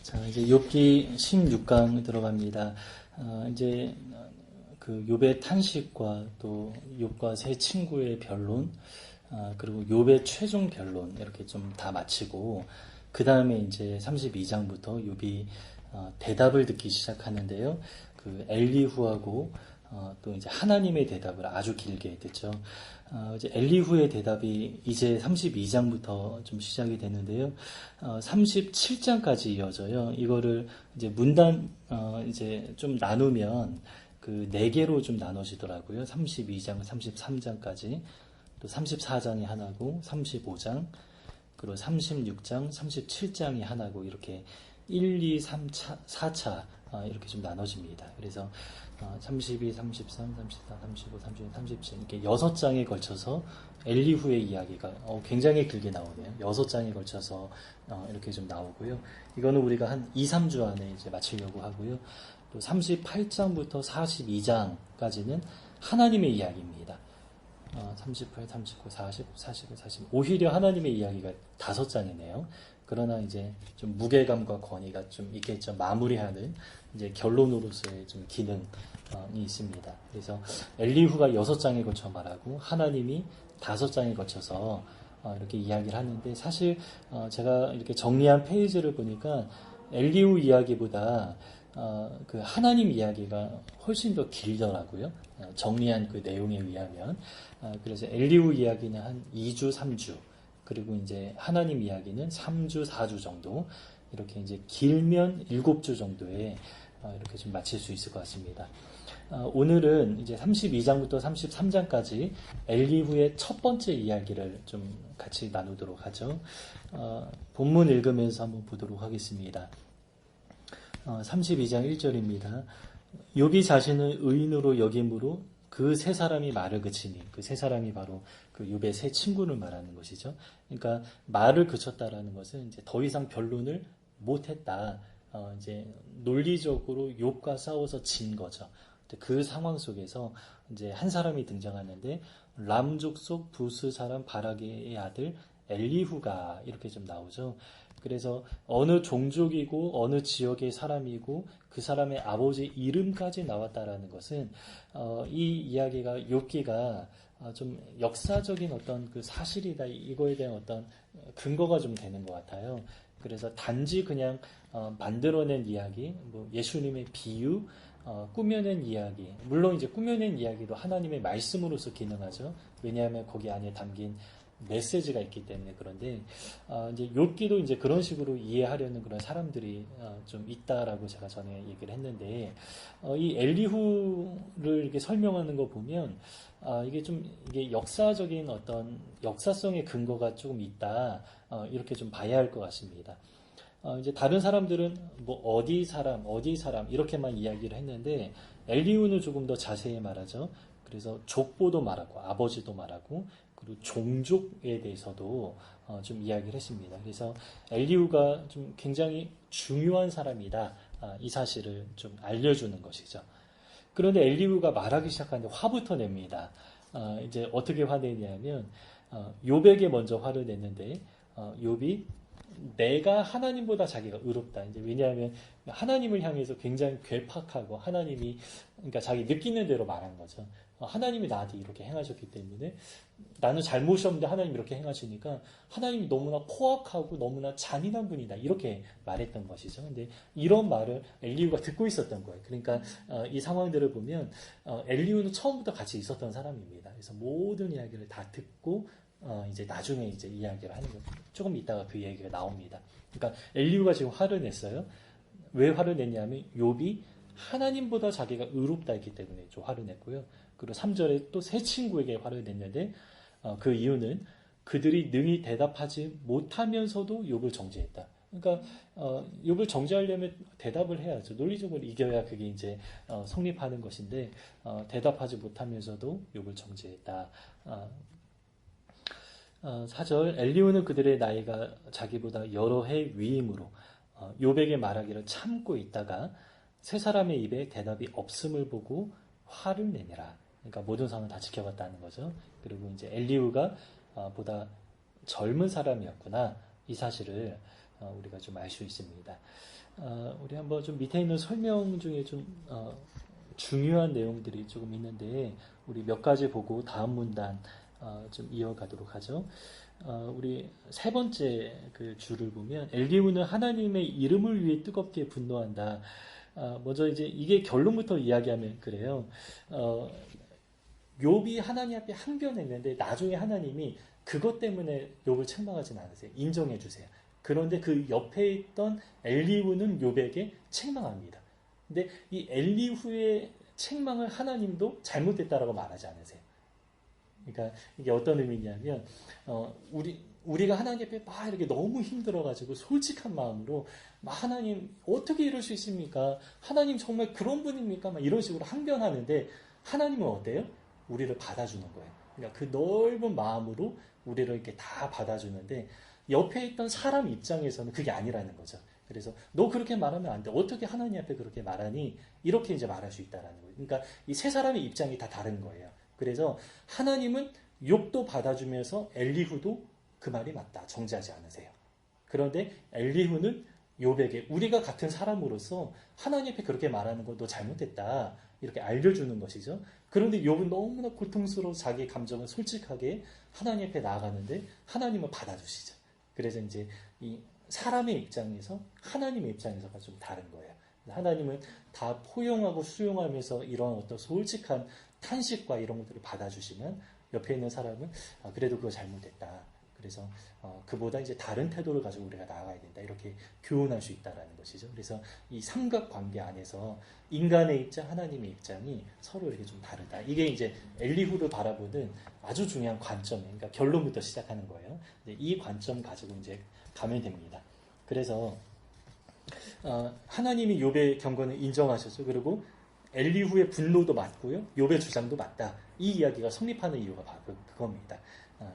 자, 이제 욥기 16강 들어갑니다. 이제 그 욥의 탄식과 또 욥과 세 친구의 변론, 그리고 욥의 최종 변론 이렇게 좀 다 마치고 그 다음에 이제 32장부터 욥이 대답을 듣기 시작하는데요. 그 엘리후하고 또 이제 하나님의 대답을 아주 길게 듣죠. 이제 엘리후의 대답이 이제 32장부터 좀 시작이 되는데요. 37장까지 이어져요. 이거를 이제 문단 이제 좀 나누면 그 네 개로 좀 나눠지더라고요. 32장, 33장까지 또 34장이 하나고 35장 그리고 36장, 37장이 하나고 이렇게 1, 2, 3차, 4차 이렇게 좀 나눠집니다. 그래서 32, 33, 34, 35, 36, 37 이렇게 6장에 걸쳐서 엘리후의 이야기가 굉장히 길게 나오네요. 6장에 걸쳐서 이렇게 좀 나오고요. 이거는 우리가 한 2, 3주 안에 이제 마치려고 하고요. 또 38장부터 42장까지는 하나님의 이야기입니다. 38, 39, 40, 41, 40 오히려 하나님의 이야기가 5장이네요. 그러나 이제 좀 무게감과 권위가 좀 있겠죠. 마무리하는 이제 결론으로서의 좀 기능이 있습니다. 그래서 엘리후가 6장에 걸쳐 말하고 하나님이 5장에 걸쳐서 이렇게 이야기를 하는데 사실 제가 이렇게 정리한 페이지를 보니까 엘리후 이야기보다 그 하나님 이야기가 훨씬 더 길더라고요. 정리한 그 내용에 의하면. 그래서 엘리후 이야기는 한 2주, 3주, 그리고 이제 하나님 이야기는 3주, 4주 정도, 이렇게 이제 길면 7주 정도에 이렇게 좀 마칠 수 있을 것 같습니다. 오늘은 이제 32장부터 33장까지 엘리후의 첫 번째 이야기를 좀 같이 나누도록 하죠. 본문 읽으면서 한번 보도록 하겠습니다. 32장 1절입니다. 욥이 자신을 의인으로 여김으로 그 세 사람이 말을 그치니, 그 세 사람이 바로 그 욥의 세 친구를 말하는 것이죠. 그러니까 말을 그쳤다라는 것은 이제 더 이상 변론을 못했다. 이제 논리적으로 욥과 싸워서 진 거죠. 그 상황 속에서 이제 한 사람이 등장하는데 람족 속 부스 사람 바라게의 아들 엘리후가 이렇게 좀 나오죠. 그래서 어느 종족이고 어느 지역의 사람이고 그 사람의 아버지 이름까지 나왔다라는 것은 이 이야기가 욥기가 좀 역사적인 어떤 그 사실이다 이거에 대한 어떤 근거가 좀 되는 것 같아요. 그래서 단지 그냥 만들어낸 이야기, 뭐 예수님의 비유, 꾸며낸 이야기. 물론 이제 꾸며낸 이야기도 하나님의 말씀으로서 기능하죠. 왜냐하면 거기 안에 담긴 메시지가 있기 때문에. 그런데 이제 욥기도 이제 그런 식으로 이해하려는 그런 사람들이 좀 있다라고 제가 전에 얘기를 했는데 이 엘리후를 이렇게 설명하는 거 보면 이게 좀 이게 역사적인 어떤 역사성의 근거가 조금 있다 이렇게 좀 봐야 할 것 같습니다. 이제 다른 사람들은 뭐 어디 사람 이렇게만 이야기를 했는데 엘리후는 조금 더 자세히 말하죠. 그래서 족보도 말하고 아버지도 말하고 그리고 종족에 대해서도 좀 이야기를 했습니다. 그래서 엘리후가 좀 굉장히 중요한 사람이다. 이 사실을 좀 알려주는 것이죠. 그런데 엘리후가 말하기 시작하는데 화부터 냅니다. 이제 어떻게 화내냐면 욥에게 먼저 화를 냈는데 욥이 내가 하나님보다 자기가 의롭다. 이제 왜냐하면 하나님을 향해서 굉장히 괴팍하고 하나님이 그러니까 자기 느끼는 대로 말한 거죠. 하나님이 나한테 이렇게 행하셨기 때문에 나는 잘못이 없는데 하나님이 이렇게 행하시니까 하나님이 너무나 포악하고 너무나 잔인한 분이다. 이렇게 말했던 것이죠. 근데 이런 말을 엘리후가 듣고 있었던 거예요. 그러니까 이 상황들을 보면 엘리후는 처음부터 같이 있었던 사람입니다. 그래서 모든 이야기를 다 듣고 이제 나중에 이제 이야기를 하는 거 조금 있다가 그 얘기가 나옵니다. 그러니까 엘리후가 지금 화를 냈어요. 왜 화를 냈냐면 욥이 하나님보다 자기가 의롭다 했기 때문에 좀 화를 냈고요. 그리고 3절에 또 세 친구에게 화를 냈는데 그 이유는 그들이 능히 대답하지 못하면서도 욥을 정죄했다. 그러니까 욥을 정죄하려면 대답을 해야죠. 논리적으로 이겨야 그게 이제 성립하는 것인데 대답하지 못하면서도 욥을 정죄했다. 4절 엘리후는 그들의 나이가 자기보다 여러 해 위임으로 욥에게 말하기를 참고 있다가 세 사람의 입에 대답이 없음을 보고 화를 내니라. 그러니까 모든 상황을 다 지켜봤다는 거죠. 그리고 이제 엘리후가 보다 젊은 사람이었구나 이 사실을 우리가 좀 알 수 있습니다. 우리 한번 좀 밑에 있는 설명 중에 좀 중요한 내용들이 조금 있는데 우리 몇 가지 보고 다음 문단 좀 이어가도록 하죠. 우리 세 번째 그 줄을 보면 엘리후는 하나님의 이름을 위해 뜨겁게 분노한다. 먼저 이제 이게 결론부터 이야기하면 그래요. 욥이 하나님 앞에 항변했는데 나중에 하나님이 그것 때문에 욥을 책망하지는 않으세요. 인정해 주세요. 그런데 그 옆에 있던 엘리후는 욥에게 책망합니다. 근데 이 엘리후의 책망을 하나님도 잘못됐다라고 말하지 않으세요. 그러니까 이게 어떤 의미냐면 우리가 하나님 앞에 막 이렇게 너무 힘들어가지고 솔직한 마음으로 막 하나님 어떻게 이럴 수 있습니까? 하나님 정말 그런 분입니까? 막 이런 식으로 항변하는데 하나님은 어때요? 우리를 받아주는 거예요. 그러니까 그 넓은 마음으로 우리를 이렇게 다 받아주는데 옆에 있던 사람 입장에서는 그게 아니라는 거죠. 그래서 너 그렇게 말하면 안 돼. 어떻게 하나님 앞에 그렇게 말하니? 이렇게 이제 말할 수 있다라는 거예요. 그러니까 이 세 사람의 입장이 다 다른 거예요. 그래서 하나님은 욥도 받아주면서 엘리후도 그 말이 맞다. 정죄하지 않으세요. 그런데 엘리후는 욥에게 우리가 같은 사람으로서 하나님 앞에 그렇게 말하는 건 너 잘못했다. 이렇게 알려주는 것이죠. 그런데 욥은 너무나 고통스러워 자기 감정을 솔직하게 하나님 앞에 나아가는데 하나님은 받아주시죠. 그래서 이제 이 사람의 입장에서 하나님의 입장에서가 좀 다른 거예요. 하나님은 다 포용하고 수용하면서 이런 어떤 솔직한 탄식과 이런 것들을 받아주시면 옆에 있는 사람은 그래도 그거 잘못했다. 그래서 그보다 이제 다른 태도를 가지고 우리가 나아가야 된다. 이렇게 교훈할 수 있다라는 것이죠. 그래서 이 삼각관계 안에서 인간의 입장, 하나님의 입장이 서로 이렇게 좀 다르다. 이게 이제 엘리후를 바라보는 아주 중요한 관점이에요. 그러니까 결론부터 시작하는 거예요. 이 관점 가지고 이제 가면 됩니다. 그래서 하나님이 욥의 경고는 인정하셨죠. 그리고 엘리후의 분노도 맞고요. 욥의 주장도 맞다. 이 이야기가 성립하는 이유가 바로 그겁니다.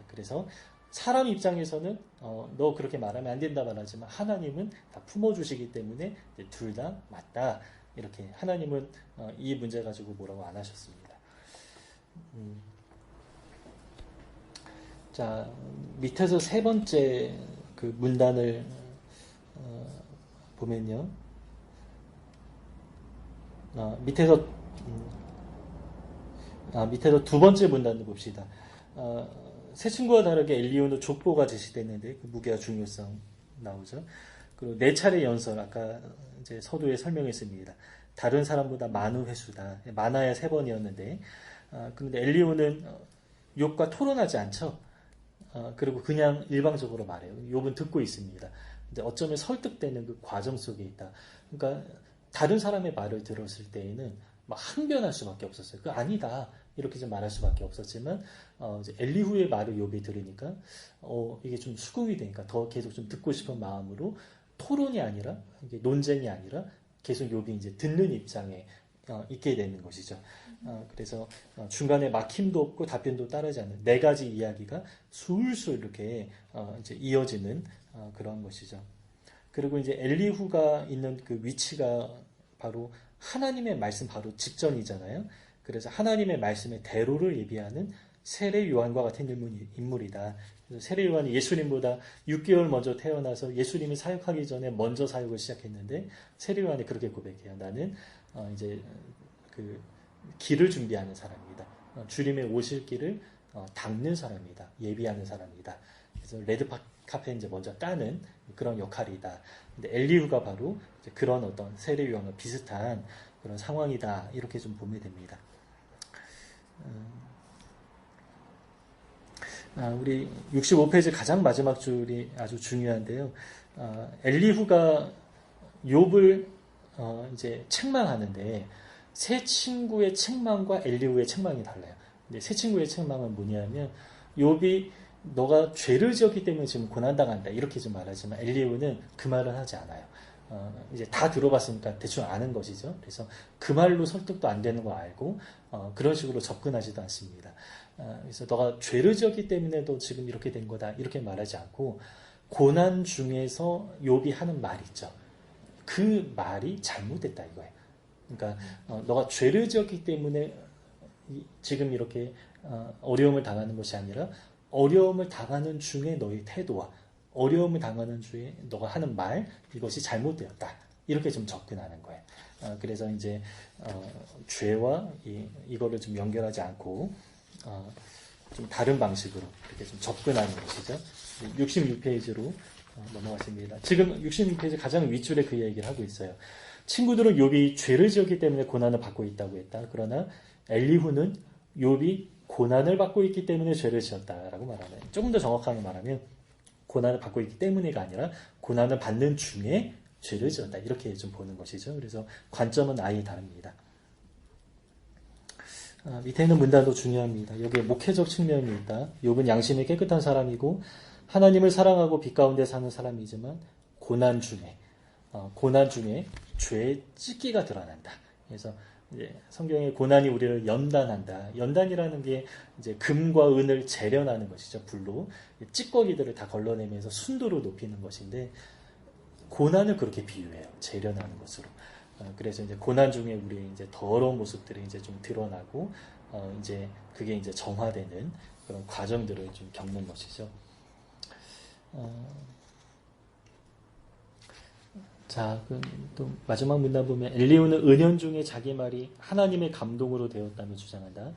그래서 사람 입장에서는 너 그렇게 말하면 안 된다 말하지만 하나님은 다 품어주시기 때문에 둘 다 맞다. 이렇게 하나님은 이 문제 가지고 뭐라고 안 하셨습니다. 자, 밑에서 세 번째 그 문단을 보면요. 밑에서 두 번째 문단을 봅시다. 새 친구와 다르게 엘리후는 족보가 제시됐는데 그 무게와 중요성 나오죠. 그리고 네 차례 연설 아까 이제 서두에 설명했습니다. 다른 사람보다 많은 횟수다. 많아야 3번이었는데 그런데 엘리후는 욥과 토론하지 않죠. 그리고 그냥 일방적으로 말해요. 욥은 듣고 있습니다. 근데 어쩌면 설득되는 그 과정 속에 있다. 그러니까 다른 사람의 말을 들었을 때에는 막 항변할 수밖에 없었어요. 그 아니다 이렇게 좀 말할 수밖에 없었지만 이제 엘리후의 말을 욥이 들으니까 이게 좀 수긍이 되니까 더 계속 좀 듣고 싶은 마음으로 토론이 아니라 이게 논쟁이 아니라 계속 욥이 이제 듣는 입장에 있게 되는 것이죠. 그래서 중간에 막힘도 없고 답변도 따르지 않는 네 가지 이야기가 술술 이렇게 이제 이어지는 그런 것이죠. 그리고 이제 엘리후가 있는 그 위치가 바로 하나님의 말씀 바로 직전이잖아요. 그래서 하나님의 말씀의 대로를 예비하는 세례 요한과 같은 인물이다. 그래서 세례 요한이 예수님보다 6개월 먼저 태어나서 예수님이 사역하기 전에 먼저 사역을 시작했는데 세례 요한이 그렇게 고백해요. 나는 이제 그 길을 준비하는 사람이다. 주님의 오실 길을 닦는 사람이다. 예비하는 사람이다. 그래서 레드 카페 이제 먼저 까는 그런 역할이다. 근데 엘리후가 바로 그런 어떤 세례 요한과 비슷한 그런 상황이다. 이렇게 좀 보면 됩니다. 우리 65페이지 가장 마지막 줄이 아주 중요한데요. 엘리후가 욥을 이제 책망하는데 새 친구의 책망과 엘리후의 책망이 달라요. 근데 새 친구의 책망은 뭐냐면 욥이 너가 죄를 지었기 때문에 지금 고난당한다 이렇게 좀 말하지만 엘리후는 그 말을 하지 않아요. 이제 다 들어봤으니까 대충 아는 것이죠. 그래서 그 말로 설득도 안 되는 거 알고 그런 식으로 접근하지도 않습니다. 그래서 너가 죄를 지었기 때문에 너 지금 이렇게 된 거다 이렇게 말하지 않고 고난 중에서 욥이 하는 말 있죠. 그 말이 잘못됐다 이거예요. 그러니까 너가 죄를 지었기 때문에 지금 이렇게 어려움을 당하는 것이 아니라 어려움을 당하는 중에 너의 태도와 어려움을 당하는 주에 너가 하는 말 이것이 잘못되었다. 이렇게 좀 접근하는 거예요. 그래서 이제 죄와 이거를 좀 연결하지 않고 좀 다른 방식으로 이렇게 좀 접근하는 것이죠. 66페이지로 넘어갔습니다. 지금 66페이지 가장 윗줄에 그 얘기를 하고 있어요. 친구들은 욥이 죄를 지었기 때문에 고난을 받고 있다고 했다. 그러나 엘리후는 욥이 고난을 받고 있기 때문에 죄를 지었다라고 말하는. 조금 더 정확하게 말하면 고난을 받고 있기 때문에가 아니라 고난을 받는 중에 죄를 지었다. 이렇게 좀 보는 것이죠. 그래서 관점은 아예 다릅니다. 밑에 있는 문단도 중요합니다. 여기에 목회적 측면이 있다. 욥은 양심이 깨끗한 사람이고 하나님을 사랑하고 빛 가운데 사는 사람이지만 고난 중에 죄의 찢기가 드러난다. 그래서 이제 성경에 고난이 우리를 연단한다. 연단이라는 게 이제 금과 은을 재련하는 것이죠. 불로 찌꺼기들을 다 걸러내면서 순도로 높이는 것인데 고난을 그렇게 비유해요. 재련하는 것으로. 그래서 이제 고난 중에 우리의 이제 더러운 모습들이 이제 좀 드러나고 이제 그게 이제 정화되는 그런 과정들을 좀 겪는 것이죠. 자, 또 마지막 문단 보면 엘리후는 은연중에 자기 말이 하나님의 감동으로 되었다며 주장한다.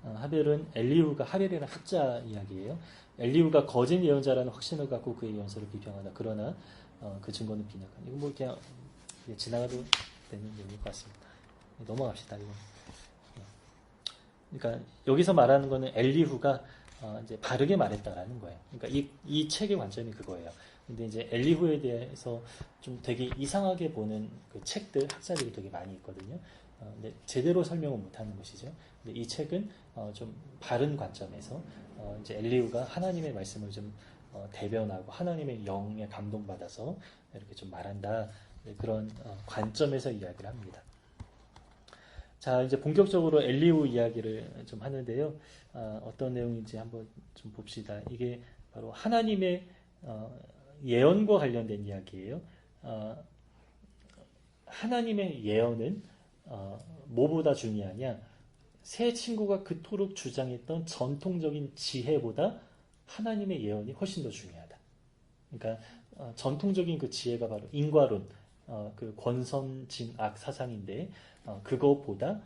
하벨이라는 학자 이야기예요. 엘리후가 거짓 예언자라는 확신을 갖고 그의 예언서를 비평한다. 그러나 그 증거는 빈약한. 이거 뭐 그냥 지나가도 되는 얘기일 것 같습니다. 넘어갑시다. 이거. 그러니까 여기서 말하는 거는 엘리후가 이제 바르게 말했다라는 거예요. 그러니까 이 책의 관점이 그거예요. 근데 이제 엘리후에 대해서 좀 되게 이상하게 보는 그 책들, 학자들이 되게 많이 있거든요. 근데 제대로 설명을 못하는 것이죠. 근데 이 책은 좀 바른 관점에서 이제 엘리후가 하나님의 말씀을 좀 대변하고 하나님의 영에 감동받아서 이렇게 좀 말한다. 그런 관점에서 이야기를 합니다. 자, 이제 본격적으로 엘리후 이야기를 좀 하는데요. 어떤 내용인지 한번 좀 봅시다. 이게 바로 하나님의 예언과 관련된 이야기예요. 하나님의 예언은 뭐보다 중요하냐? 새 친구가 그토록 주장했던 전통적인 지혜보다 하나님의 예언이 훨씬 더 중요하다. 그러니까 전통적인 그 지혜가 바로 인과론, 그 권선징악 사상인데 그것보다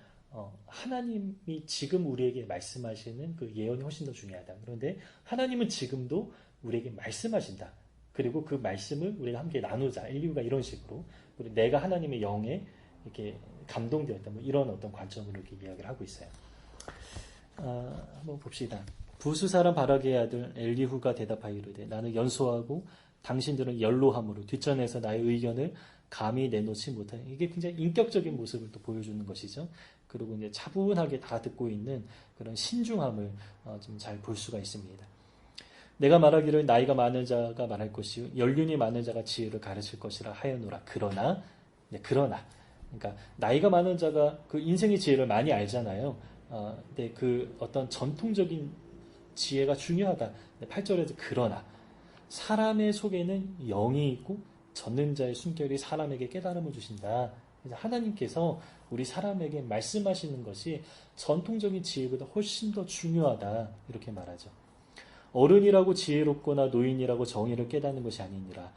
하나님이 지금 우리에게 말씀하시는 그 예언이 훨씬 더 중요하다. 그런데 하나님은 지금도 우리에게 말씀하신다. 그리고 그 말씀을 우리가 함께 나누자. 엘리후가 이런 식으로. 그리고 내가 하나님의 영에 이렇게 감동되었다. 뭐 이런 어떤 관점으로 이렇게 이야기를 하고 있어요. 한번 봅시다. 부수 사람 바라게의 아들 엘리후가 대답하여 이르되 나는 연소하고 당신들은 연로함으로 뒷전에서 나의 의견을 감히 내놓지 못하는 이게 굉장히 인격적인 모습을 또 보여주는 것이죠. 그리고 이제 차분하게 다 듣고 있는 그런 신중함을 좀 잘 볼 수가 있습니다. 내가 말하기를 나이가 많은 자가 말할 것이요 연륜이 많은 자가 지혜를 가르칠 것이라 하였노라. 그러나 그러니까 나이가 많은 자가 그 인생의 지혜를 많이 알잖아요. 근데 그 어떤 전통적인 지혜가 중요하다. 8절에서 그러나 사람의 속에는 영이 있고 젖는 자의 숨결이 사람에게 깨달음을 주신다. 그래서 하나님께서 우리 사람에게 말씀하시는 것이 전통적인 지혜보다 훨씬 더 중요하다. 이렇게 말하죠. 어른이라고 지혜롭거나 노인이라고 정의를 깨닫는 것이 아니니라.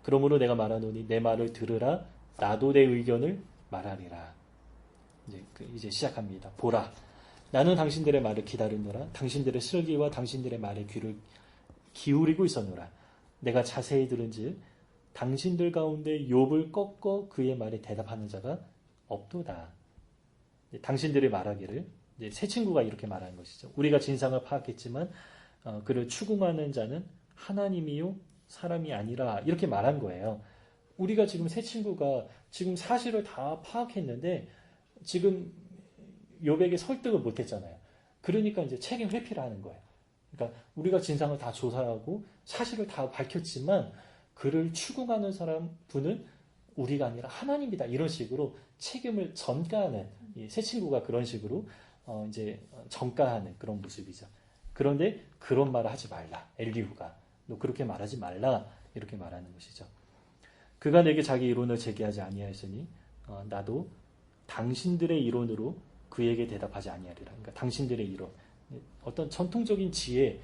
그러므로 내가 말하노니 내 말을 들으라. 나도 내 의견을 말하리라. 이제 시작합니다. 보라. 나는 당신들의 말을 기다리노라. 당신들의 슬기와 당신들의 말에 귀를 기울이고 있었노라. 내가 자세히 들은즉 당신들 가운데 욥을 꺾어 그의 말에 대답하는 자가 없도다. 당신들이 말하기를 새 친구가 이렇게 말하는 것이죠. 우리가 진상을 파악했지만 그를 추궁하는 자는 하나님이요 사람이 아니라 이렇게 말한 거예요. 우리가 지금 새 친구가 지금 사실을 다 파악했는데 지금 욥에게 설득을 못했잖아요. 그러니까 이제 책임 회피를 하는 거예요. 그러니까 우리가 진상을 다 조사하고 사실을 다 밝혔지만 그를 추궁하는 분은 우리가 아니라 하나님이다. 이런 식으로 책임을 전가하는 새 친구가 그런 식으로 이제 전가하는 그런 모습이죠. 그런데 그런 말을 하지 말라. 엘리후가 너 그렇게 말하지 말라. 이렇게 말하는 것이죠. 그가 내게 자기 이론을 제기하지 아니하였으니 나도 당신들의 이론으로 그에게 대답하지 아니하리라. 그러니까 당신들의 이론, 어떤 전통적인 지혜,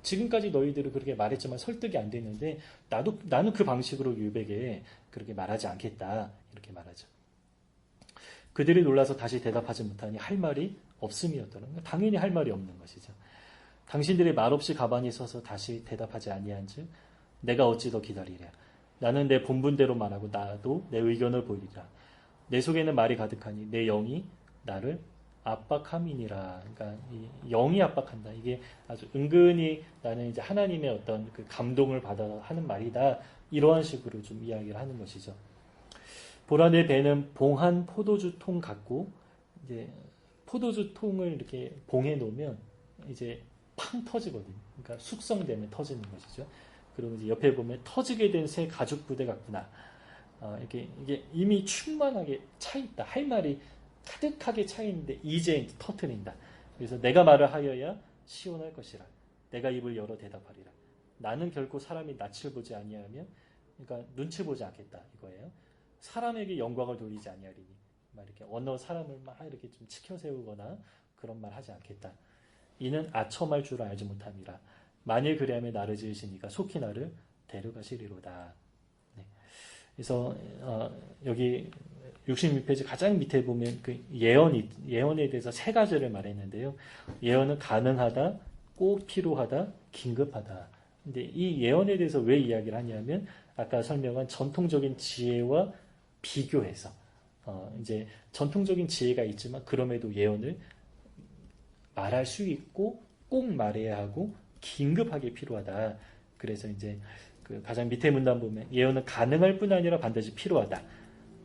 지금까지 너희들은 그렇게 말했지만 설득이 안 됐는데 나는 그 방식으로 유백에 그렇게 말하지 않겠다. 이렇게 말하죠. 그들이 놀라서 다시 대답하지 못하니 할 말이 없음이었더라. 당연히 할 말이 없는 것이죠. 당신들이 말없이 가만히 서서 다시 대답하지 아니한즉 내가 어찌 더 기다리랴. 나는 내 본분대로 말하고 나도 내 의견을 보이리라. 내 속에는 말이 가득하니 내 영이 나를 압박함이니라. 그러니까 이 영이 압박한다. 이게 아주 은근히 나는 이제 하나님의 어떤 그 감동을 받아 하는 말이다. 이러한 식으로 좀 이야기를 하는 것이죠. 보라 내 배는 봉한 포도주 통 같고 이제 포도주 통을 이렇게 봉해 놓으면 이제 팡 터지거든요. 그러니까 숙성되면 터지는 것이죠. 그리고 이제 옆에 보면 터지게 된 새 가죽 부대 같구나. 이게 이미 충만하게 차 있다. 할 말이 가득하게 차 있는데 이제 터트린다. 그래서 내가 말을 하여야 시원할 것이라. 내가 입을 열어 대답하리라. 나는 결코 사람이 낯을 보지 아니하면, 그러니까 눈치 보지 않겠다 이거예요. 사람에게 영광을 돌리지 아니하리니, 막 이렇게 언어 사람을 막 이렇게 좀 치켜 세우거나 그런 말 하지 않겠다. 이는 아첨할 줄 알지 못함이라. 만일 그리하면 나를 지으시니까 속히 나를 데려가시리로다. 네. 그래서 여기 66페이지 가장 밑에 보면 그 예언에 대해서 세 가지를 말했는데요. 예언은 가능하다, 꼭 필요하다, 긴급하다. 근데 이 예언에 대해서 왜 이야기를 하냐면 아까 설명한 전통적인 지혜와 비교해서 이제 전통적인 지혜가 있지만 그럼에도 예언을 말할 수 있고 꼭 말해야 하고 긴급하게 필요하다. 그래서 이제 그 가장 밑에 문단 보면 예언은 가능할 뿐 아니라 반드시 필요하다.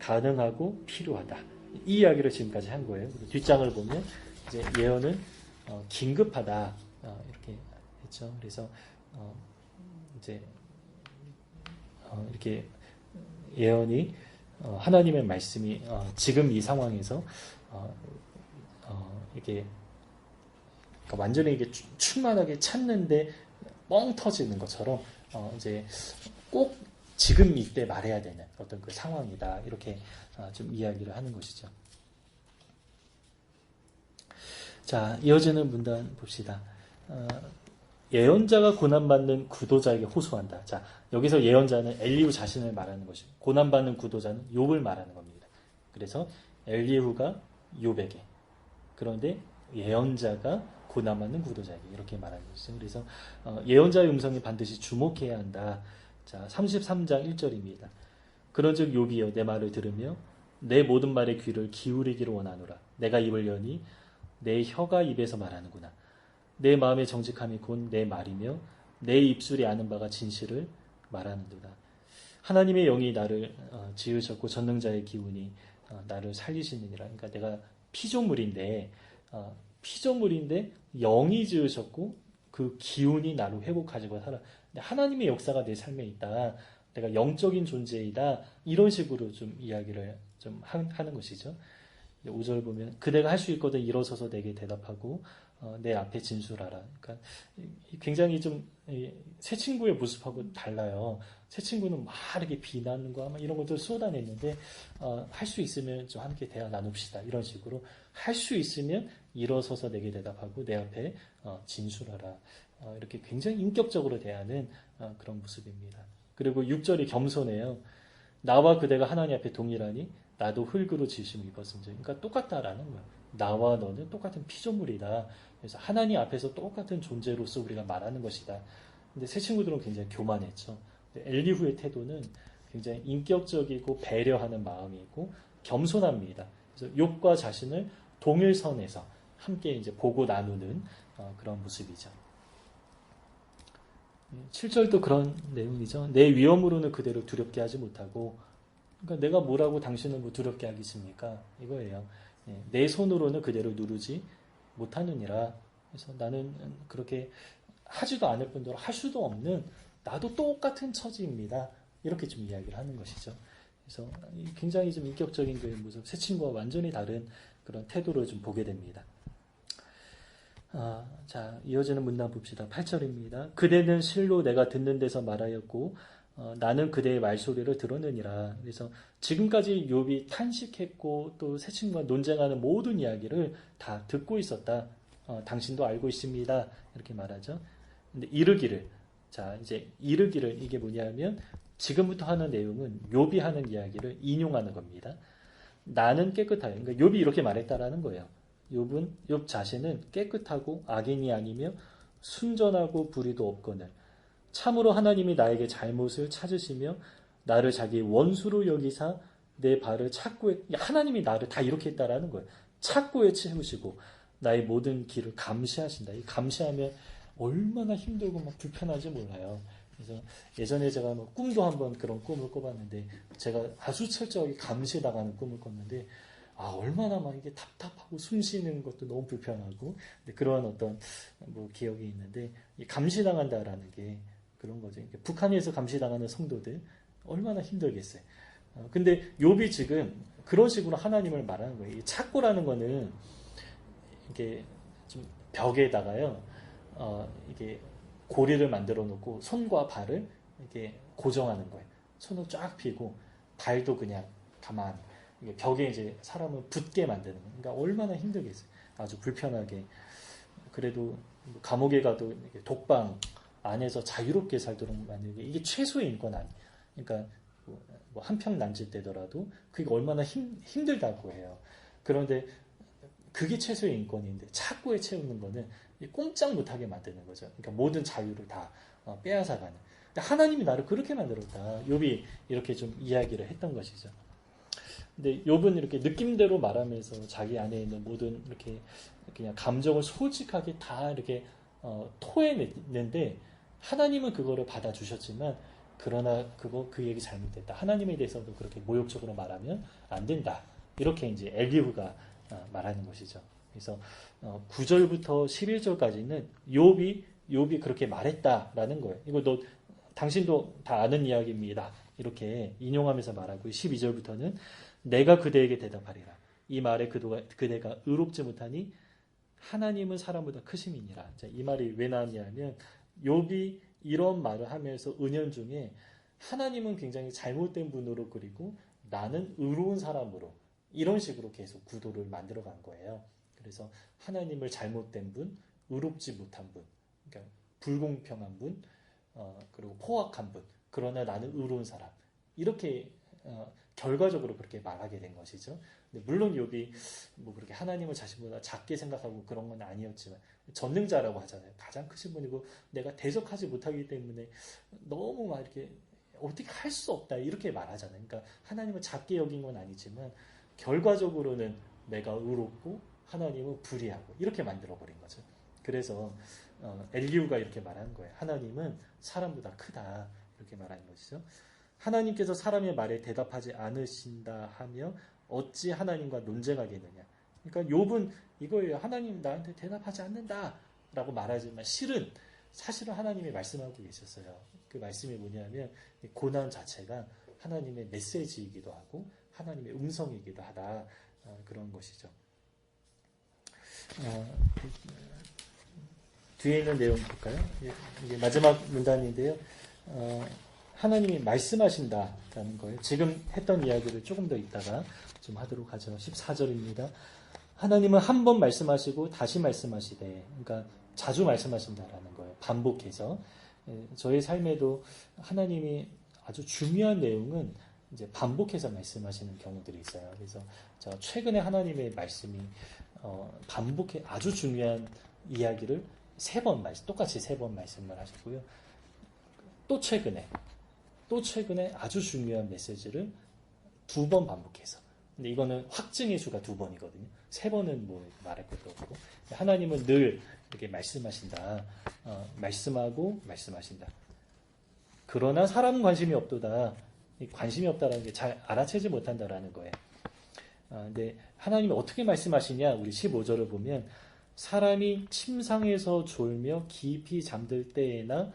가능하고 필요하다. 이 이야기를 지금까지 한 거예요. 뒷장을 보면 이제 예언은 긴급하다. 이렇게 했죠. 그래서 이제 이렇게 예언이 하나님의 말씀이 지금 이 상황에서 이게 그러니까 완전히 이게 충만하게 찼는데 뻥 터지는 것처럼 이제 꼭 지금 이때 말해야 되는 어떤 그 상황이다. 이렇게 좀 이야기를 하는 것이죠. 자, 이어지는 문단 봅시다. 예언자가 고난받는 구도자에게 호소한다. 자, 여기서 예언자는 엘리후 자신을 말하는 것이고 고난받는 구도자는 욥을 말하는 겁니다. 그래서 엘리후가 욥에게, 그런데 예언자가 고난받는 구도자에게 이렇게 말하는 것이죠. 그래서 예언자의 음성에 반드시 주목해야 한다. 자, 33장 1절입니다. 그런즉 욥이여 내 말을 들으며 내 모든 말에 귀를 기울이기를 원하노라. 내가 입을 여니 내 혀가 입에서 말하는구나. 내 마음의 정직함이 곧 내 말이며 내 입술이 아는 바가 진실을 말하는도다. 하나님의 영이 나를 지으셨고 전능자의 기운이 나를 살리시느니라. 그러니까 내가 피조물인데 영이 지으셨고 그 기운이 나를 회복하시고 살아. 하나님의 역사가 내 삶에 있다. 내가 영적인 존재이다. 이런 식으로 좀 이야기를 좀 하는 것이죠. 5절 보면 그대가 할 수 있거든 일어서서 내게 대답하고 내 앞에 진술하라. 그러니까 굉장히 좀 새 친구의 모습하고 달라요. 새 친구는 막 이렇게 비난과 막 이런 것들 쏟아냈는데 할 수 있으면 좀 함께 대화 나눕시다. 이런 식으로 할 수 있으면 일어서서 내게 대답하고 내 앞에 진술하라. 이렇게 굉장히 인격적으로 대하는 그런 모습입니다. 그리고 6절이 겸손해요. 나와 그대가 하나님 앞에 동일하니 나도 흙으로 지으심을 입었음즉. 그러니까 똑같다라는 거예요. 나와 너는 똑같은 피조물이다. 그래서 하나님 앞에서 똑같은 존재로서 우리가 말하는 것이다. 근데 새 친구들은 굉장히 교만했죠. 엘리후의 태도는 굉장히 인격적이고 배려하는 마음이고 겸손합니다. 그래서 욥과 자신을 동일선에서 함께 이제 보고 나누는 그런 모습이죠. 7절도 그런 내용이죠. 내 위엄으로는 그대로 두렵게 하지 못하고, 그러니까 내가 뭐라고 당신을 뭐 두렵게 하겠습니까? 이거예요. 내 손으로는 그대로 누르지 못하느니라. 그래서 나는 그렇게 하지도 않을 뿐더러 할 수도 없는 나도 똑같은 처지입니다. 이렇게 좀 이야기를 하는 것이죠. 그래서 굉장히 좀 인격적인 그 모습, 새 친구와 완전히 다른 그런 태도를 좀 보게 됩니다. 자, 이어지는 문단 봅시다. 8절입니다. 그대는 실로 내가 듣는 데서 말하였고 나는 그대의 말소리를 들었느니라. 그래서 지금까지 욥이 탄식했고 또 새 친구와 논쟁하는 모든 이야기를 다 듣고 있었다. 당신도 알고 있습니다. 이렇게 말하죠. 근데 이르기를, 자 이제 이르기를, 이게 뭐냐면 지금부터 하는 내용은 욥이 하는 이야기를 인용하는 겁니다. 나는 깨끗하여. 그러니까 욥이 이렇게 말했다라는 거예요. 욥 자신은 깨끗하고 악인이 아니며 순전하고 불의도 없거늘 참으로 하나님이 나에게 잘못을 찾으시며 나를 자기 원수로 여기사 내 발을 착고에, 하나님이 나를 다 이렇게 했다라는 거예요. 착고에 채우시고 나의 모든 길을 감시하신다. 이 감시하면 얼마나 힘들고 막 불편한지 몰라요. 그래서 예전에 제가 뭐 꿈도 한번 그런 꿈을 꿔봤는데, 제가 아주 철저하게 감시당하는 꿈을 꿨는데, 얼마나 막 이게 답답하고 숨 쉬는 것도 너무 불편하고, 그런 어떤 뭐 기억이 있는데, 이 감시당한다라는 게 그런 거죠. 북한에서 감시당하는 성도들 얼마나 힘들겠어요. 근데 욥이 지금 그런 식으로 하나님을 말하는 거예요. 이 착고라는 거는 이게 좀 벽에다가요, 이게 고리를 만들어 놓고 손과 발을 이렇게 고정하는 거예요. 손을 쫙 펴고 발도 그냥 가만, 벽에 이제 사람을 붙게 만드는 거예요. 그러니까 얼마나 힘들겠어요. 아주 불편하게. 그래도 감옥에 가도 독방 안에서 자유롭게 살도록 만드는 게 이게 최소의 인권 아니에요. 그러니까 뭐 한평 남짓 되더라도 그게 얼마나 힘들다고 해요. 그런데 그게 최소의 인권인데 착고에 채우는 거는 꼼짝 못하게 만드는 거죠. 그러니까 모든 자유를 다 빼앗아가는. 근데 하나님이 나를 그렇게 만들었다. 욥이 이렇게 좀 이야기를 했던 것이죠. 근데 욥은 이렇게 느낌대로 말하면서 자기 안에 있는 모든 이렇게 그냥 감정을 솔직하게 다 이렇게 토해내는데, 하나님은 그거를 받아주셨지만, 그러나 그 얘기 잘못됐다. 하나님에 대해서도 그렇게 모욕적으로 말하면 안 된다. 이렇게 이제 엘리후가 말하는 것이죠. 그래서 9절부터 11절까지는 욥이 그렇게 말했다라는 거예요. 이거 당신도 다 아는 이야기입니다. 이렇게 인용하면서 말하고, 12절부터는 내가 그대에게 대답하리라. 이 말에 그대가 의롭지 못하니 하나님은 사람보다 크심이니라. 자, 이 말이 왜 나왔냐면, 욥이 이런 말을 하면서 은연중에 하나님은 굉장히 잘못된 분으로 그리고 나는 의로운 사람으로, 이런 식으로 계속 구도를 만들어 간 거예요. 그래서 하나님을 잘못된 분, 의롭지 못한 분, 그러니까 불공평한 분, 그리고 포악한 분, 그러나 나는 의로운 사람, 이렇게 결과적으로 그렇게 말하게 된 것이죠. 근데 물론 욥이 뭐 그렇게 하나님을 자신보다 작게 생각하고 그런 건 아니었지만, 전능자라고 하잖아요. 가장 크신 분이고 내가 대적하지 못하기 때문에 너무 막 이렇게 어떻게 할 수 없다 이렇게 말하잖아요. 그러니까 하나님을 작게 여긴 건 아니지만 결과적으로는 내가 의롭고 하나님은 불의하고 이렇게 만들어버린 거죠. 그래서 엘리후가 이렇게 말하는 거예요. 하나님은 사람보다 크다, 이렇게 말하는 것이죠. 하나님께서 사람의 말에 대답하지 않으신다 하며 어찌 하나님과 논쟁하겠느냐. 그러니까 욥은 이거예요. 하나님 나한테 대답하지 않는다 라고 말하지만 사실은 하나님이 말씀하고 계셨어요. 그 말씀이 뭐냐면 고난 자체가 하나님의 메시지이기도 하고 하나님의 음성이기도 하다, 그런 것이죠. 뒤에 있는 내용 볼까요? 이게 마지막 문단인데요. 하나님이 말씀하신다라는 거예요. 지금 했던 이야기를 조금 더 있다가 좀 하도록 하죠. 14절입니다. 하나님은 한 번 말씀하시고 다시 말씀하시되, 그러니까 자주 말씀하신다라는 거예요. 반복해서. 저의 삶에도 하나님이 아주 중요한 내용은 이제 반복해서 말씀하시는 경우들이 있어요. 그래서 제가 최근에 하나님의 말씀이 반복해 아주 중요한 이야기를 똑같이 세 번 말씀을 하셨고요. 또 최근에 아주 중요한 메시지를 2번 반복해서. 근데 이거는 확증의 수가 2번이거든요. 3번은 뭐 말할 것도 없고. 하나님은 늘 이렇게 말씀하신다. 말씀하고 말씀하신다. 그러나 사람은 관심이 없도다. 관심이 없다라는 게 잘 알아채지 못한다라는 거예요. 근데 하나님이 어떻게 말씀하시냐? 우리 15절을 보면 사람이 침상에서 졸며 깊이 잠들 때에나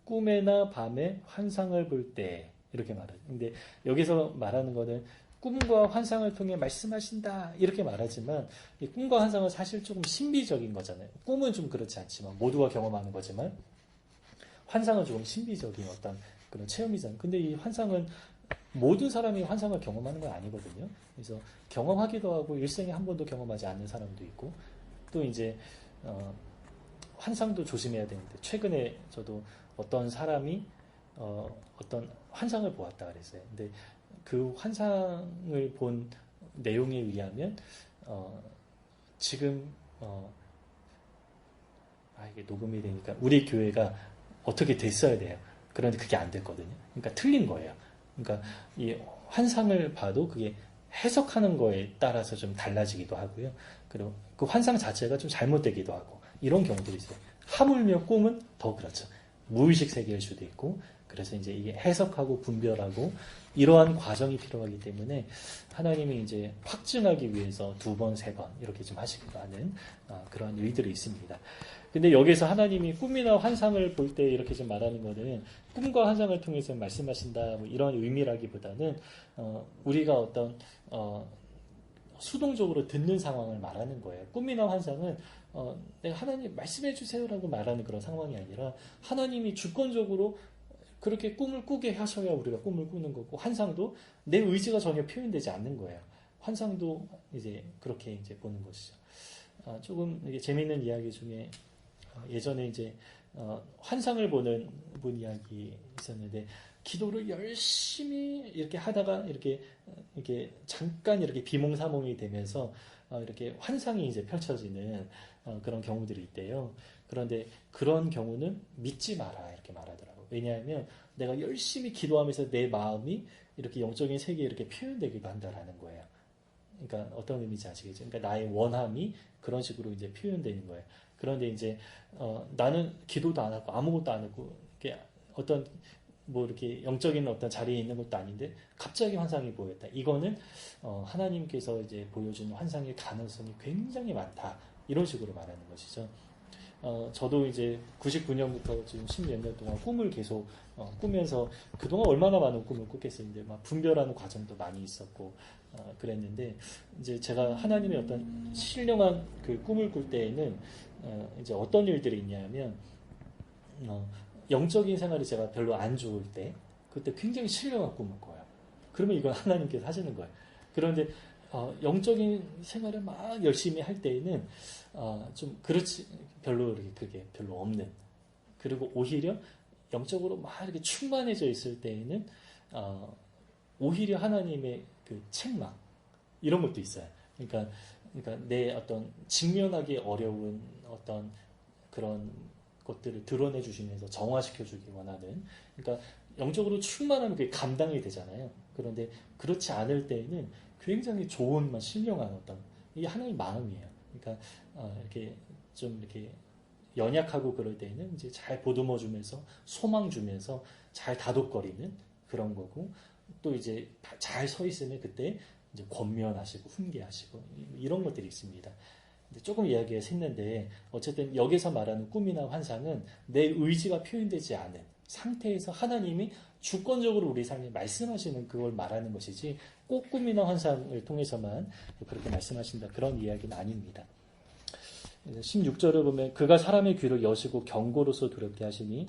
꿈에나 밤에 환상을 볼 때, 이렇게 말해요. 근데 여기서 말하는 거는 꿈과 환상을 통해 말씀하신다 이렇게 말하지만, 이 꿈과 환상은 사실 조금 신비적인 거잖아요. 꿈은 좀 그렇지 않지만 모두가 경험하는 거지만 환상은 조금 신비적인 어떤 그런 체험이잖아요. 근데 이 환상은 모든 사람이 환상을 경험하는 건 아니거든요. 그래서 경험하기도 하고 일생에 한 번도 경험하지 않는 사람도 있고, 또 이제 환상도 조심해야 되는데 최근에 저도 어떤 사람이 어떤 환상을 보았다 그랬어요. 근데 그 환상을 본 내용에 의하면 지금 이게 녹음이 되니까 우리 교회가 어떻게 됐어야 돼요. 그런데 그게 안 됐거든요. 그러니까 틀린 거예요. 그러니까 이 환상을 봐도 그게 해석하는 거에 따라서 좀 달라지기도 하고요. 그리고 그 환상 자체가 좀 잘못되기도 하고 이런 경우들이 있어요. 하물며 꿈은 더 그렇죠. 무의식 세계일 수도 있고 그래서 이제 이게 해석하고 분별하고 이러한 과정이 필요하기 때문에 하나님이 이제 확증하기 위해서 2번, 3번 이렇게 좀 하시기도 하는 그런 의들이 있습니다. 근데 여기서 하나님이 꿈이나 환상을 볼 때 이렇게 좀 말하는 거는 꿈과 환상을 통해서 말씀하신다 뭐 이런 의미라기보다는 우리가 어떤 수동적으로 듣는 상황을 말하는 거예요. 꿈이나 환상은 내가 하나님 말씀해 주세요라고 말하는 그런 상황이 아니라 하나님이 주권적으로 그렇게 꿈을 꾸게 하셔야 우리가 꿈을 꾸는 거고 환상도 내 의지가 전혀 표현되지 않는 거예요. 환상도 이제 그렇게 이제 보는 것이죠. 조금 이게 재미있는 이야기 중에 예전에 이제 환상을 보는 분 이야기 있었는데 기도를 열심히 이렇게 하다가 이렇게 잠깐 이렇게 비몽사몽이 되면서 이렇게 환상이 이제 펼쳐지는 그런 경우들이 있대요. 그런데 그런 경우는 믿지 마라 이렇게 말하더라고요. 왜냐하면 내가 열심히 기도하면서 내 마음이 이렇게 영적인 세계에 이렇게 표현되기도 한다라는 거예요. 그러니까 어떤 의미인지 아시겠죠? 그러니까 나의 원함이 그런 식으로 이제 표현되는 거예요. 그런데 이제 나는 기도도 안 하고 아무것도 안 하고 이렇게 어떤 뭐 이렇게 영적인 어떤 자리에 있는 것도 아닌데 갑자기 환상이 보였다. 이거는 하나님께서 이제 보여주는 환상의 가능성이 굉장히 많다. 이런 식으로 말하는 것이죠. 저도 이제 99년부터 지금 10몇 년 동안 꿈을 계속 꾸면서 그동안 얼마나 많은 꿈을 꿨겠어요. 이제 막 분별하는 과정도 많이 있었고 그랬는데 이제 제가 하나님의 어떤 신령한 그 꿈을 꿀 때에는 이제 어떤 일들이 있냐면 영적인 생활이 제가 별로 안 좋을 때 그때 굉장히 신령한 꿈을 꿔요. 그러면 이건 하나님께서 하시는 거예요. 그런데 영적인 생활을 막 열심히 할 때에는 좀 그렇지 별로 그게 별로 없는 그리고 오히려 영적으로 막 이렇게 충만해져 있을 때에는 오히려 하나님의 그 책망 이런 것도 있어요. 그러니까 내 어떤 직면하기 어려운 어떤 그런 것들을 드러내 주시면서 정화시켜 주기 원하는 그러니까 영적으로 충만하면 그게 감당이 되잖아요. 그런데 그렇지 않을 때에는 굉장히 좋은 신령한 어떤 이게 하나님의 마음이에요. 그러니까 이렇게 좀 이렇게 연약하고 그럴 때에는 이제 잘 보듬어 주면서 소망 주면서 잘 다독거리는 그런 거고 또 이제 잘 서 있으면 그때 이제 권면하시고 훈계하시고 이런 것들이 있습니다. 조금 이야기가 샜는데 어쨌든 여기서 말하는 꿈이나 환상은 내 의지가 표현되지 않은 상태에서 하나님이 주권적으로 우리 삶에 말씀하시는 그걸 말하는 것이지 꼭 꿈이나 환상을 통해서만 그렇게 말씀하신다 그런 이야기는 아닙니다. 16절을 보면 그가 사람의 귀를 여시고 경고로서 두렵게 하시니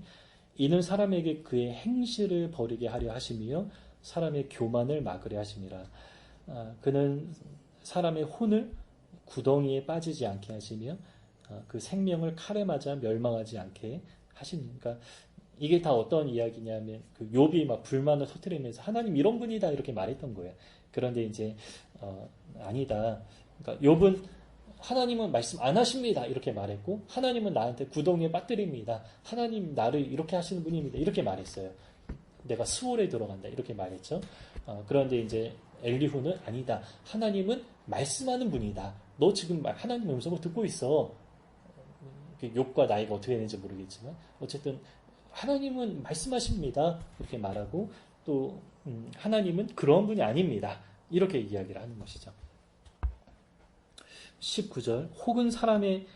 이는 사람에게 그의 행실을 버리게 하려 하심이요 사람의 교만을 막으려 하심이라. 그는 사람의 혼을 구덩이에 빠지지 않게 하시며 그 생명을 칼에 맞아 멸망하지 않게 하시니까 이게 다 어떤 이야기냐면 그 욥이 막 불만을 터뜨리면서 하나님 이런 분이다 이렇게 말했던 거예요. 그런데 이제 아니다. 그러니까 욥은 하나님은 말씀 안 하십니다 이렇게 말했고 하나님은 나한테 구덩이에 빠뜨립니다. 하나님 나를 이렇게 하시는 분입니다 이렇게 말했어요. 내가 수월에 들어간다 이렇게 말했죠. 그런데 이제 엘리후는 아니다. 하나님은 말씀하는 분이다. 너 지금 하나님 음성을 듣고 있어. 욥과 나이가 어떻게 되는지 모르겠지만 어쨌든 하나님은 말씀하십니다. 이렇게 말하고 또 하나님은 그런 분이 아닙니다. 이렇게 이야기를 하는 것이죠. 19절 혹은 사람의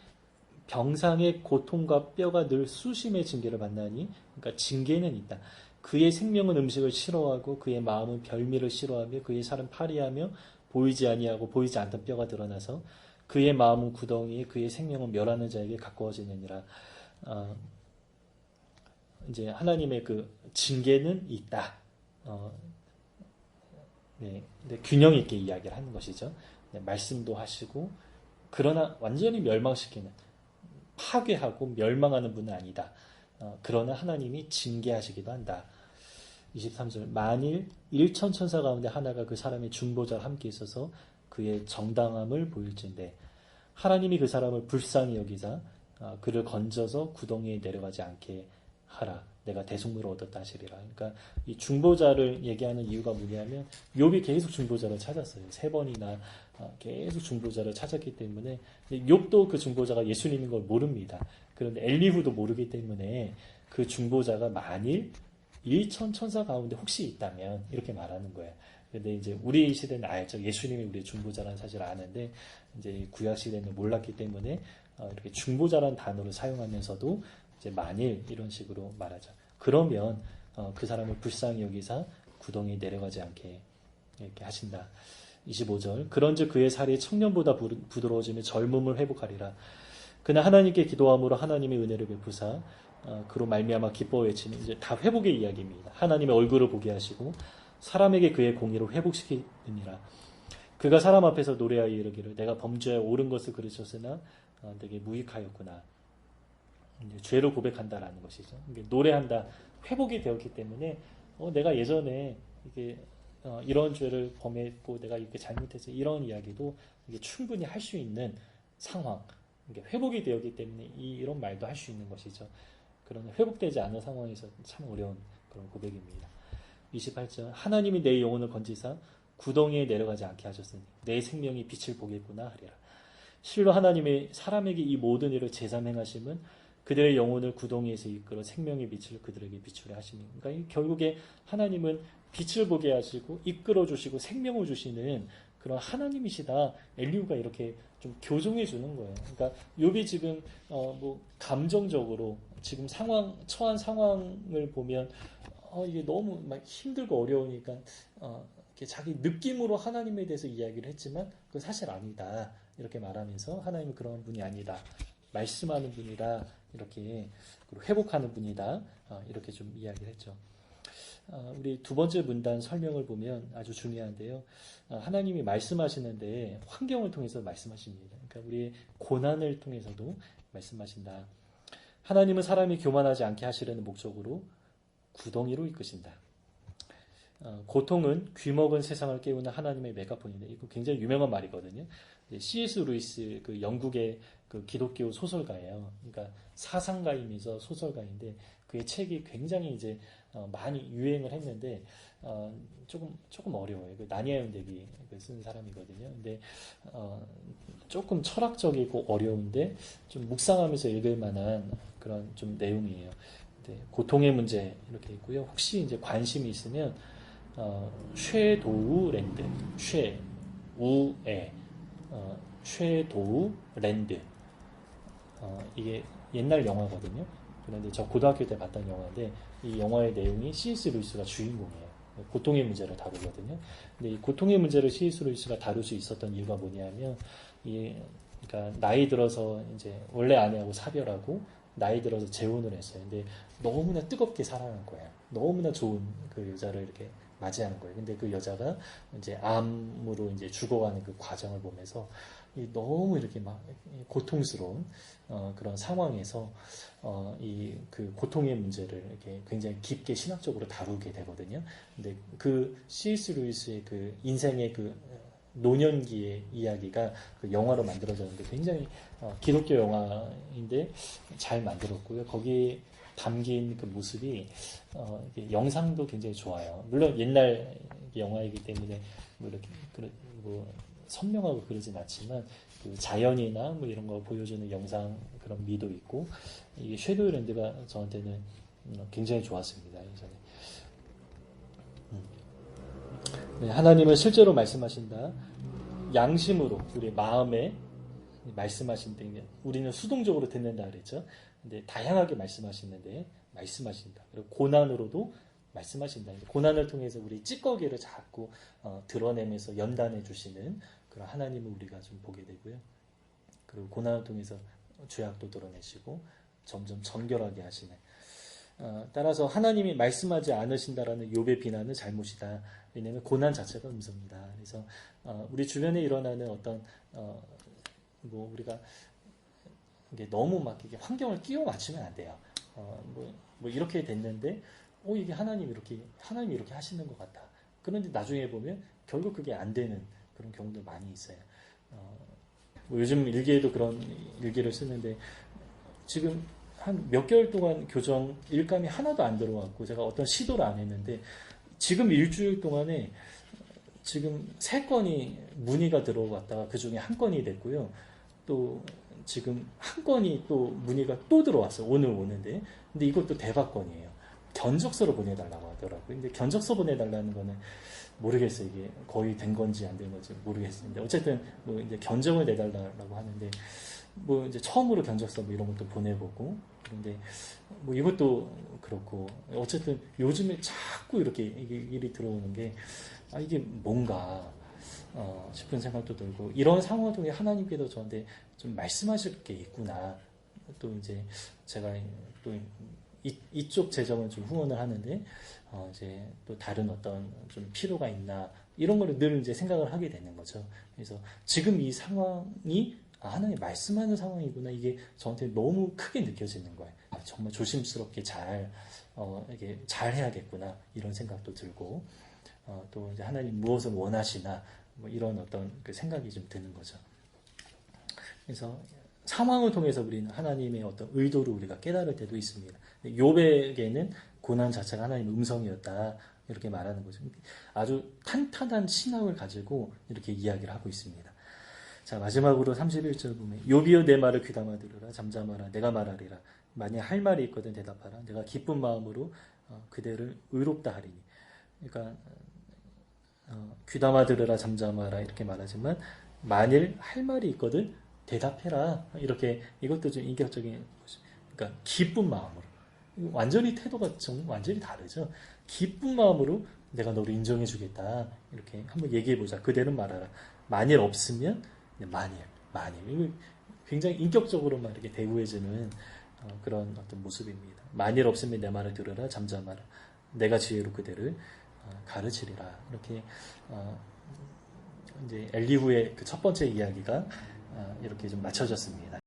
병상의 고통과 뼈가 늘 수심의 징계를 받나니 그러니까 징계는 있다. 그의 생명은 음식을 싫어하고 그의 마음은 별미를 싫어하며 그의 살은 파리하며 보이지 아니하고 보이지 않던 뼈가 드러나서 그의 마음은 구덩이에 그의 생명은 멸하는 자에게 가까워지느니라. 이제 하나님의 그 징계는 있다. 네, 균형 있게 이야기를 하는 것이죠. 네, 말씀도 하시고 그러나 완전히 멸망시키는 파괴하고 멸망하는 분은 아니다. 그러나 하나님이 징계하시기도 한다. 23절 만일 1천 천사 가운데 하나가 그 사람의 중보자와 함께 있어서 그의 정당함을 보일진대 하나님이 그 사람을 불쌍히 여기사 그를 건져서 구덩이에 내려가지 않게 하라. 내가 대속물을 얻었다 하시리라. 그러니까 이 중보자를 얘기하는 이유가 뭐냐면 욥이 계속 중보자를 찾았어요. 3번이나 계속 중보자를 찾았기 때문에 욥도 그 중보자가 예수님인 걸 모릅니다. 그런데 엘리후도 모르기 때문에 그 중보자가 만일 1천 천사 가운데 혹시 있다면 이렇게 말하는 거예요. 근데 이제 우리 시대는 알죠. 예수님이 우리의 중보자라는 사실을 아는데 이제 구약 시대는 몰랐기 때문에 이렇게 중보자라는 단어를 사용하면서도 이제 만일 이런 식으로 말하죠. 그러면 그 사람을 불쌍히 여기사 구덩이에 내려가지 않게 이렇게 하신다. 25절 그런즉 그의 살이 청년보다 부드러워지며 젊음을 회복하리라. 그는 하나님께 기도함으로 하나님의 은혜를 베푸사 그로 말미암아 기뻐 외치는 이제 다 회복의 이야기입니다. 하나님의 얼굴을 보게 하시고 사람에게 그의 공의를 회복시키느니라. 그가 사람 앞에서 노래하여 이르기를 내가 범죄하여 옳은 것을 그르쳤으나 내게 무익하였구나. 죄를 고백한다라는 것이죠. 노래한다. 회복이 되었기 때문에 내가 예전에 이게 이런 죄를 범했고 내가 이렇게 잘못해서 이런 이야기도 이게 충분히 할 수 있는 상황. 회복이 되었기 때문에 이런 말도 할 수 있는 것이죠. 그러나 회복되지 않은 상황에서 참 어려운 그런 고백입니다. 28절 하나님이 내 영혼을 건지사 구덩이에 내려가지 않게 하셨으니 내 생명이 빛을 보겠구나 하리라. 실로 하나님의 사람에게 이 모든 일을 제삼행하심은 그들의 영혼을 구덩이에서 이끌어 생명의 빛을 그들에게 비추려 하시니 그러니까 결국에 하나님은 빛을 보게 하시고 이끌어 주시고 생명을 주시는 그런 하나님이시다. 엘리후가 이렇게 좀 교정해 주는 거예요. 그러니까 욥이 지금 뭐 감정적으로 지금 처한 상황을 보면 이게 너무 막 힘들고 어려우니까 이렇게 자기 느낌으로 하나님에 대해서 이야기를 했지만 그건 사실 아니다. 이렇게 말하면서 하나님은 그런 분이 아니다. 말씀하는 분이다. 이렇게 그리고 회복하는 분이다. 이렇게 좀 이야기를 했죠. 우리 두 번째 문단 설명을 보면 아주 중요한데요. 하나님이 말씀하시는데 환경을 통해서 말씀하십니다. 그러니까 우리의 고난을 통해서도 말씀하신다. 하나님은 사람이 교만하지 않게 하시려는 목적으로 구덩이로 이끄신다. 고통은 귀먹은 세상을 깨우는 하나님의 메가폰인데 이거 굉장히 유명한 말이거든요. C.S. 루이스 그 영국의 그 기독교 소설가예요. 그러니까 사상가이면서 소설가인데 그의 책이 굉장히 이제 많이 유행을 했는데 조금 어려워요. 그 나니아 연대기 쓴 사람이거든요. 근데 조금 철학적이고 어려운데 좀 묵상하면서 읽을 만한 그런 좀 내용이에요. 고통의 문제 이렇게 있고요. 혹시 이제 관심이 있으면 쉐도우랜드, 쉐우에 쉐도우랜드 이게 옛날 영화거든요. 그런데 저 고등학교 때 봤던 영화인데 이 영화의 내용이 C.S. 루이스가 주인공이에요. 고통의 문제를 다루거든요. 근데 이 고통의 문제를 C.S. 루이스가 다룰 수 있었던 이유가 뭐냐면 그러니까 나이 들어서 이제 원래 아내하고 사별하고 나이 들어서 재혼을 했어요. 근데 너무나 뜨겁게 사랑한 거예요. 너무나 좋은 그 여자를 이렇게 맞이하는 거예요. 근데 그 여자가 이제 암으로 이제 죽어가는 그 과정을 보면서 너무 이렇게 막 고통스러운 그런 상황에서 이 그 고통의 문제를 이렇게 굉장히 깊게 신학적으로 다루게 되거든요. 근데 그 C.S. 루이스의 그 인생의 그 노년기의 이야기가 그 영화로 만들어졌는데 굉장히 기독교 영화인데 잘 만들었고요. 거기에 담긴 그 모습이 영상도 굉장히 좋아요. 물론 옛날 영화이기 때문에 뭐 이렇게 뭐 선명하고 그러진 않지만 그 자연이나 뭐 이런 거 보여주는 영상 그런 미도 있고 이게 섀도우랜드가 저한테는 굉장히 좋았습니다. 예전에. 네, 하나님은 실제로 말씀하신다. 양심으로 우리 마음에 말씀하신다. 우리는 수동적으로 듣는다 그랬죠. 근데 다양하게 말씀하시는데 말씀하신다. 그리고 고난으로도 말씀하신다. 고난을 통해서 우리 찌꺼기를 자꾸 드러내면서 연단해 주시는 그런 하나님을 우리가 좀 보게 되고요. 그리고 고난을 통해서 죄악도 드러내시고 점점 정결하게 하시는. 따라서 하나님이 말씀하지 않으신다라는 욥의 비난은 잘못이다. 왜냐하면 고난 자체가 음성이다. 그래서 우리 주변에 일어나는 어떤 뭐 우리가 이게 너무 막 이게 환경을 끼워 맞추면 안 돼요. 뭐 이렇게 됐는데, 이게 하나님이 이렇게 하시는 것 같다. 그런데 나중에 보면 결국 그게 안 되는 그런 경우도 많이 있어요. 뭐 요즘 일기에도 그런 일기를 쓰는데, 지금 한 몇 개월 동안 교정 일감이 하나도 안 들어왔고, 제가 어떤 시도를 안 했는데, 지금 일주일 동안에 지금 3건이 문의가 들어왔다가 그 중에 한 건이 됐고요. 또 지금 한 건이 또 문의가 또 들어왔어요. 오늘 오는데. 근데 이것도 대박건이에요. 견적서를 보내달라고 하더라고요. 근데 견적서 보내달라는 거는 모르겠어요. 이게 거의 된 건지 안 된 건지 모르겠는데. 어쨌든 뭐 이제 견적을 내달라고 하는데, 뭐 이제 처음으로 견적서 뭐 이런 것도 보내보고. 그런데 뭐 이것도 그렇고. 어쨌든 요즘에 자꾸 이렇게 일이 들어오는 게, 이게 뭔가 싶은 생각도 들고, 이런 상황 중에 하나님께서 저한테 좀 말씀하실 게 있구나. 또 이제 제가 또 이쪽 재정은 좀 후원을 하는데, 이제 또 다른 어떤 좀 필요가 있나, 이런 거를 늘 이제 생각을 하게 되는 거죠. 그래서 지금 이 상황이 하나님 말씀하는 상황이구나, 이게 저한테 너무 크게 느껴지는 거예요. 정말 조심스럽게 이게 잘 해야겠구나, 이런 생각도 들고, 또 이제 하나님 무엇을 원하시나, 뭐 이런 어떤 그 생각이 좀 드는 거죠. 그래서 상황을 통해서 우리는 하나님의 어떤 의도를 우리가 깨달을 때도 있습니다. 욥에게는 고난 자체가 하나님의 음성이었다, 이렇게 말하는 거죠. 아주 탄탄한 신앙을 가지고 이렇게 이야기를 하고 있습니다. 자, 마지막으로 31절 보면, 욥이여 내 말을 귀담아 들으라. 잠잠하라. 내가 말하리라. 만약 할 말이 있거든 대답하라. 내가 기쁜 마음으로 그대를 의롭다 하리니. 그러니까 귀담아 들으라, 잠잠하라, 이렇게 말하지만, 만일 할 말이 있거든 대답해라, 이렇게. 이것도 좀 인격적인, 그러니까 기쁜 마음으로, 완전히 태도가 좀 완전히 다르죠. 기쁜 마음으로 내가 너를 인정해 주겠다, 이렇게 한번 얘기해 보자. 그대는 말하라. 만일 없으면 만일. 이거 굉장히 인격적으로만 이렇게 대우해주는 그런 어떤 모습입니다. 만일 없으면 내 말을 들으라, 잠잠하라. 내가 지혜로 그대를 가르치리라. 이렇게 이제 엘리후의 그 첫 번째 이야기가 이렇게 좀 맞춰졌습니다.